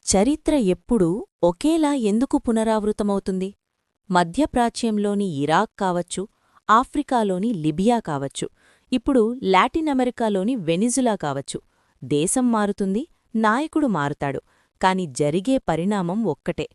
చరిత్ర ఎప్పుడూ ఒకేలా ఎందుకు పునరావృతమవుతుంది? మధ్యప్రాచ్యంలోని ఇరాక్ కావచ్చు, ఆఫ్రికాలోని లిబియా కావచ్చు, ఇప్పుడు లాటిన్ అమెరికాలోని వెనిజులా కావచ్చు. దేశం మారుతుంది, నాయకుడు మారుతాడు, కాని జరిగే పరిణామం ఒక్కటే.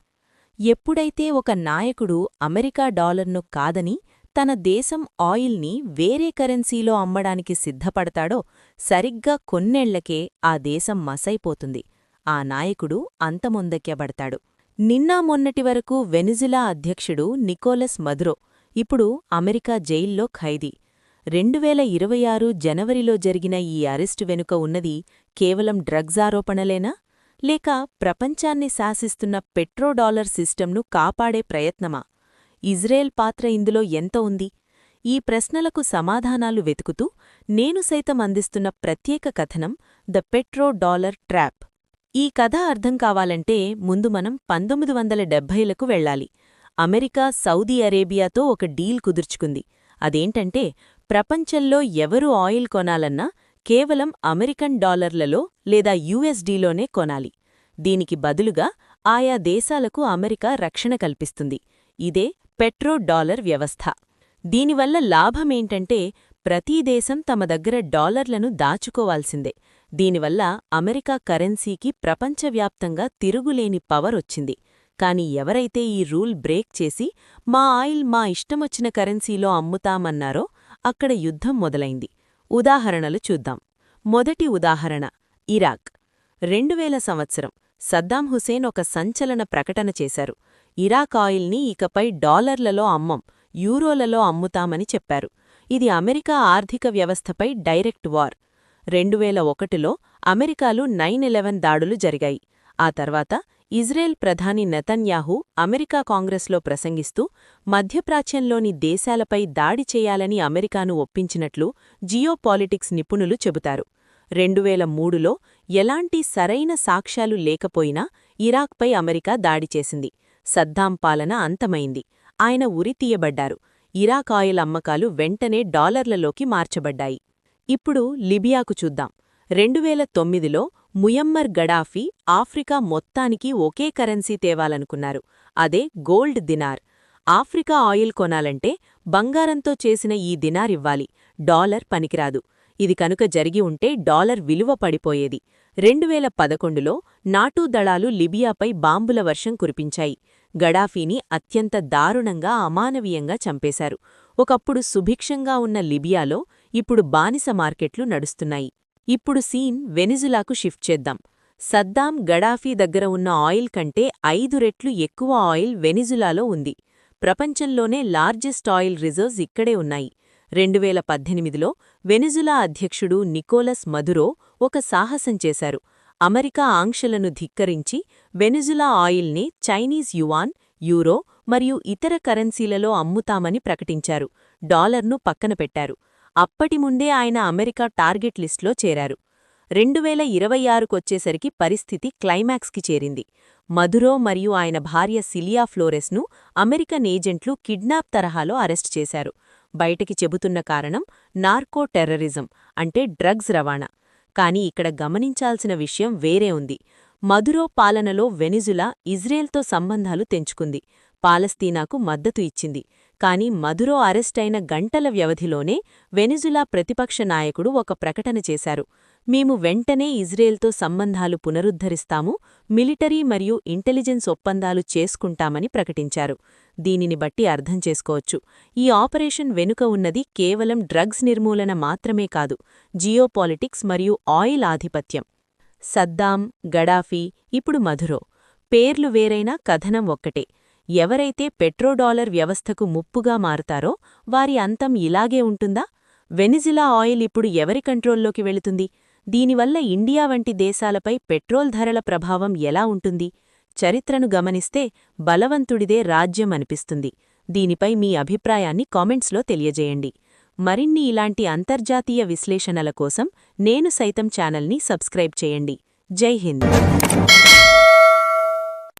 ఎప్పుడైతే ఒక నాయకుడు అమెరికా డాలర్ను కాదని తన దేశం ఆయిల్ని వేరే కరెన్సీలో అమ్మడానికి సిద్ధపడతాడో సరిగ్గా కొన్నేళ్లకే ఆ దేశం మసైపోతుంది. ఆ నాయకుడు అంతమొందక్యబడతాడు. నిన్నా మొన్నటి వరకు వెనిజులా అధ్యక్షుడు నికోలస్ మదురో ఇప్పుడు అమెరికా జైల్లో ఖైదీ. 2026 జనవరిలో జరిగిన ఈ అరెస్టు వెనుక ఉన్నది కేవలం డ్రగ్స్ ఆరోపణలేనా, లేక ప్రపంచాన్ని శాసిస్తున్న పెట్రోడాలర్ సిస్టంను కాపాడే ప్రయత్నమా? ఇజ్రాయెల్ పాత్ర ఇందులో ఎంత ఉంది? ఈ ప్రశ్నలకు సమాధానాలు వెతుకుతూ నేను సైతం అందిస్తున్న ప్రత్యేక కథనం ద పెట్రోడాలర్ ట్రాప్. ఈ కథ అర్థం కావాలంటే ముందు మనం 1970లకు వెళ్ళాలి. అమెరికా సౌదీ అరేబియాతో ఒక డీల్ కుదుర్చుకుంది. అదేంటంటే ప్రపంచంలో ఎవరు ఆయిల్ కొనాలన్నా కేవలం అమెరికన్ డాలర్లలో లేదా యుఎస్డీలోనే కొనాలి. దీనికి బదులుగా ఆయా దేశాలకు అమెరికా రక్షణ కల్పిస్తుంది. ఇదే పెట్రోడాలర్ వ్యవస్థ. దీనివల్ల లాభమేంటంటే ప్రతీ దేశం తమ దగ్గర డాలర్లను దాచుకోవాల్సిందే. దీనివల్ల అమెరికా కరెన్సీకి ప్రపంచవ్యాప్తంగా తిరుగులేని పవర్ వచ్చింది. కాని ఎవరైతే ఈ రూల్ బ్రేక్ చేసి మా ఆయిల్ మా ఇష్టమొచ్చిన కరెన్సీలో అమ్ముతామన్నారో అక్కడ యుద్ధం మొదలైంది. ఉదాహరణలు చూద్దాం. మొదటి ఉదాహరణ ఇరాక్. 2000 సంవత్సరం సద్దాం హుసేన్ ఒక సంచలన ప్రకటన చేశారు. ఇరాక్ ఆయిల్ని ఇకపై డాలర్లలో అమ్మం, యూరోలలో అమ్ముతామని చెప్పారు. ఇది అమెరికా ఆర్థిక వ్యవస్థపై డైరెక్ట్ వార్. 2001లో అమెరికాలో 9/11 దాడులు జరిగాయి. ఆ తర్వాత ఇజ్రాయెల్ ప్రధాని నెతన్యాహు అమెరికా కాంగ్రెస్లో ప్రసంగిస్తూ మధ్యప్రాచ్యంలోని దేశాలపై దాడి చేయాలని అమెరికాను ఒప్పించినట్లు జియోపాలిటిక్స్ నిపుణులు చెబుతారు. 2003లో ఎలాంటి సరైన సాక్ష్యాలు లేకపోయినా ఇరాక్పై అమెరికా దాడి చేసింది. సద్దాం పాలన అంతమైంది. ఆయన ఉరితీయబడ్డారు. ఇరాక్ ఆయిల్ అమ్మకాలు వెంటనే డాలర్లలోకి మార్చబడ్డాయి. ఇప్పుడు లిబియాకు చూద్దాం. 2009లో ముయమ్మర్ గడాఫీ ఆఫ్రికా మొత్తానికి ఒకే కరెన్సీ తేవాలనుకున్నారు. అదే గోల్డ్ దినార్. ఆఫ్రికా ఆయిల్ కొనాలంటే బంగారంతో చేసిన ఈ దినార్ ఇవ్వాలి, డాలర్ పనికిరాదు. ఇది కనుక జరిగి ఉంటే డాలర్ విలువ పడిపోయేది. 2011లో నాటో దళాలు లిబియాపై బాంబుల వర్షం కురిపించాయి. గడాఫీని అత్యంత దారుణంగా అమానవీయంగా చంపేశారు. ఒకప్పుడు సుభిక్షంగా ఉన్న లిబియాలో ఇప్పుడు బానిస మార్కెట్లు నడుస్తున్నాయి. ఇప్పుడు సీన్ వెనిజులాకు షిఫ్ట్ చేద్దాం. సద్దాం, గడాఫీ దగ్గర ఉన్న ఆయిల్ కంటే 5 రెట్లు ఎక్కువ ఆయిల్ వెనిజులాలో ఉంది. ప్రపంచంలోనే లార్జెస్ట్ ఆయిల్ రిజర్వ్స్ ఇక్కడే ఉన్నాయి. 2018లో వెనిజులా అధ్యక్షుడు నికోలస్ మదురో ఒక సాహసం చేశారు. అమెరికా ఆంక్షలను ధిక్కరించి వెనిజులా ఆయిల్ని చైనీస్ యువాన్, యూరో మరియు ఇతర కరెన్సీలలో అమ్ముతామని ప్రకటించారు. డాలర్ను పక్కన పెట్టారు. అప్పటి ముందే ఆయన అమెరికా టార్గెట్ లిస్ట్లో చేరారు. 2026కొచ్చేసరికి పరిస్థితి క్లైమాక్స్కి చేరింది. మదురో మరియు ఆయన భార్య సిలియా ఫ్లోరెస్ను అమెరికన్ ఏజెంట్లు కిడ్నాప్ తరహాలో అరెస్ట్ చేశారు. బయటికి చెబుతున్న కారణం నార్కో టెర్రరిజం, అంటే డ్రగ్స్ రవాణా. కాని ఇక్కడ గమనించాల్సిన విషయం వేరే ఉంది. మదురో పాలనలో వెనిజులా ఇజ్రాయెల్తో సంబంధాలు తెంచుకుంది, పాలస్తీనాకు మద్దతు ఇచ్చింది. కాని మదురో అరెస్టైన గంటల వ్యవధిలోనే వెనిజులా ప్రతిపక్ష నాయకుడు ఒక ప్రకటన చేశారు. మేము వెంటనే ఇజ్రాయెల్తో సంబంధాలు పునరుద్ధరిస్తాము, మిలిటరీ మరియు ఇంటెలిజెన్స్ ఒప్పందాలు చేసుకుంటామని ప్రకటించారు. దీనిని బట్టి అర్థం చేసుకోవచ్చు, ఈ ఆపరేషన్ వెనుక ఉన్నది కేవలం డ్రగ్స్ నిర్మూలన మాత్రమే కాదు, జియోపాలిటిక్స్ మరియు ఆయిల్ ఆధిపత్యం. సద్దాం, గడాఫీ, ఇప్పుడు మదురో. పేర్లు వేరైనా కథనం ఒక్కటే. ఎవరైతే పెట్రోడాలర్ వ్యవస్థకు ముప్పుగా మారుతారో వారి అంతం ఇలాగే ఉంటుందా? వెనిజులా ఆయిల్ ఇప్పుడు ఎవరి కంట్రోల్లోకి వెళుతుంది? దీనివల్ల ఇండియా వంటి దేశాలపై పెట్రోల్ ధరల ప్రభావం ఎలా ఉంటుంది? చరిత్రను గమనిస్తే బలవంతుడిదే రాజ్యం అనిపిస్తుంది. దీనిపై మీ అభిప్రాయాన్ని కామెంట్స్లో తెలియజేయండి. మరిన్ని ఇలాంటి అంతర్జాతీయ విశ్లేషణల కోసం నేను సైతం ఛానల్ని సబ్స్క్రైబ్ చేయండి. జై హింద్.